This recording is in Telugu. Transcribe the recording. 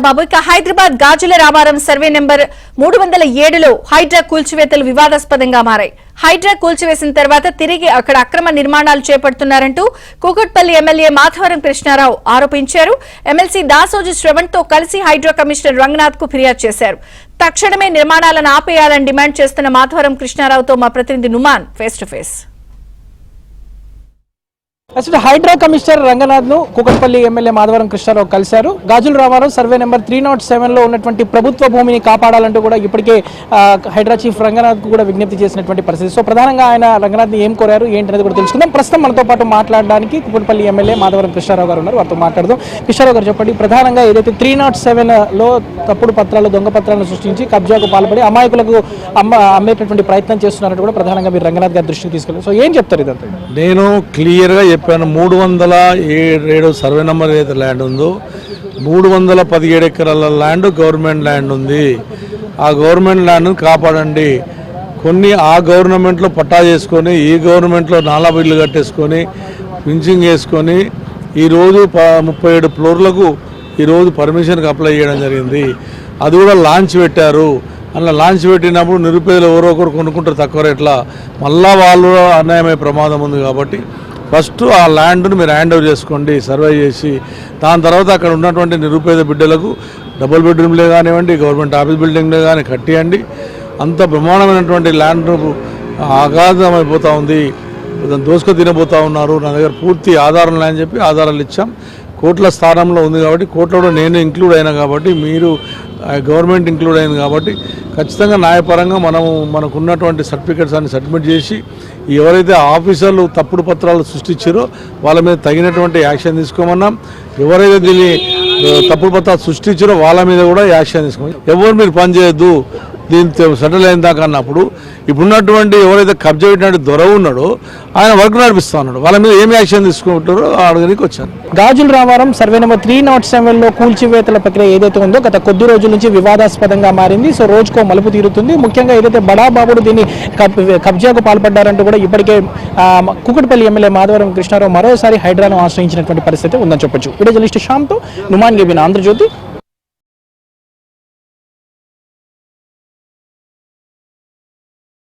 బాబు ఇక హైదరాబాద్ గాజుల రామారం సర్వే నెంబర్ 307లో హైడ్రా కూల్చివేతలు వివాదాస్పదంగా మారాయి. హైడ్రా కూల్చివేసిన తర్వాత తిరిగి అక్కడ అక్రమ నిర్మాణాలు చేపడుతున్నారంటూ కూకట్పల్లి ఎమ్మెల్యే మాధవరం కృష్ణారావు ఆరోపించారు. ఎమ్మెల్సీ దాసోజు శ్రవణ్ తో కలిసి హైడ్రా కమిషనర్ రంగనాథ్ కు ఫిర్యాదు చేశారు. తక్షణమే నిర్మాణాలను ఆపేయాలని డిమాండ్ చేస్తున్న మాధవరం కృష్ణారావుతో మా ప్రతినిధి నుమాన్ ఫేస్ టు ఫేస్. అసలు హైడ్రా కమిషనర్ రంగనాథ్ ను కూకట్పల్లి ఎమ్మెల్యే మాధవరం కృష్ణారావు కలిశారు. గాజుల రామారం సర్వే నెంబర్ 307 లో ఉన్నటువంటి ప్రభుత్వ భూమిని కాపాడాలంటూ కూడా ఇప్పటికే హైడ్రా చీఫ్ రంగనాథ్ కు కూడా విజ్ఞప్తి చేసినటువంటి పరిస్థితి. సో ప్రధానంగా ఆయన రంగనాథ్ ని ఏం కోరారు ఏంటనేది కూడా తెలుసుకుందాం. ప్రస్తుతం మనతో పాటు మాట్లాడడానికి కూకట్పల్లి ఎమ్మెల్యే మాధవరం కృష్ణారావు గారు ఉన్నారు. వారితో మాట్లాడదాం. కృష్ణారావు గారు చెప్పండి, ప్రధానంగా ఏదైతే 307 లో తప్పుడు పత్రాలు దొంగ పత్రాలను సృష్టించి కబ్జాకు పాల్పడి అమాయకులకు అమ్మేటటువంటి ప్రయత్నం చేస్తున్నారంటూ కూడా ప్రధానంగా మీరు రంగనాథ్ గారి దృష్టికి తీసుకెళ్ళారు. సో ఏం చెప్తారు ఇదంతా? నేను క్లియర్గా చెప్పాను. 307 సర్వే నెంబర్ ఏదైతే ల్యాండ్ ఉందో 317 ఎకరాల ల్యాండ్ గవర్నమెంట్ ల్యాండ్ ఉంది. ఆ గవర్నమెంట్ ల్యాండ్ను కాపాడండి. కొన్ని ఆ గవర్నమెంట్లో పట్టా చేసుకొని ఈ గవర్నమెంట్లో నాలా బిల్లు కట్టేసుకొని ఫించింగ్ వేసుకొని ఈరోజు 37 ఫ్లోర్లకు ఈరోజు పర్మిషన్కి అప్లై చేయడం జరిగింది. అది కూడా లాంచ్ పెట్టారు. అలా లాంచ్ పెట్టినప్పుడు నిరుపేదలు ఎవరో ఒకరు కొనుక్కుంటారు తక్కువ రేట్ల, మళ్ళా వాళ్ళు అన్యాయమయ్యే ప్రమాదం ఉంది. కాబట్టి ఫస్ట్ ఆ ల్యాండ్ను మీరు హ్యాండ్ ఓవర్ చేసుకోండి సర్వే చేసి. దాని తర్వాత అక్కడ ఉన్నటువంటి నిరుపేద బిడ్డలకు డబుల్ బెడ్రూమ్లే కానివ్వండి, గవర్నమెంట్ ఆఫీస్ బిల్డింగ్లే కానీ కట్టియండి. అంత బ్రహ్మాండమైనటువంటి ల్యాండ్ అగాధమైపోతూ ఉంది, దోసుకు తినబోతూ ఉన్నారు. నా దగ్గర పూర్తి ఆధారాలు అని చెప్పి ఆధారాలు ఇచ్చాం. కోర్టుల స్థానంలో ఉంది కాబట్టి కోర్టులో నేను ఇంక్లూడ్ అయినా కాబట్టి మీరు గవర్నమెంట్ ఇంక్లూడ్ అయింది కాబట్టి ఖచ్చితంగా న్యాయపరంగా మనకు ఉన్నటువంటి సర్టిఫికెట్స్ అన్ని సబ్మిట్ చేసి ఎవరైతే ఆఫీసర్లు తప్పుడు పత్రాలు సృష్టించారో వాళ్ళ మీద తగినటువంటి యాక్షన్ తీసుకోమన్నాం. ఎవరైతే దీన్ని తప్పుడు పత్రాలు సృష్టించారో వాళ్ళ మీద కూడా యాక్షన్ తీసుకోమని. ఎవరు మీరు పని చేయొద్దు దీంతో సెటిల్ అయిన దాకా అన్నప్పుడు ఇప్పుడున్నటువంటి ఎవరైతే కబ్జా పెట్టినట్టు దొర ఉన్నాడో ఆయన వర్క్ నడిపిస్తూ ఉన్నాడు. వాళ్ళ మీద ఏమి యాక్షన్ తీసుకుంటారో అడగడానికి వచ్చాను. గాజుల రామారం సర్వే నెంబర్ 307 లో కూల్చివేతల ప్రక్రియ ఏదైతే ఉందో గత కొద్ది రోజుల నుంచి వివాదాస్పదంగా మారింది. సో రోజుకో మలుపు తీరుతుంది. ముఖ్యంగా ఏదైతే బడాబాబుడు దీన్ని కబ్జాకు పాల్పడ్డారంటూ కూడా ఇప్పటికే కూకట్పల్లి ఎమ్మెల్యే మాధవరం కృష్ణారావు మరోసారి హైడ్రాను ఆశ్రయించినటువంటి పరిస్థితి ఉందని చెప్పొచ్చు. వీడియో జర్నలిస్ట్ శ్యామ్తో నుమాన్ గేబిన్, ఆంధ్రజ్యోతి.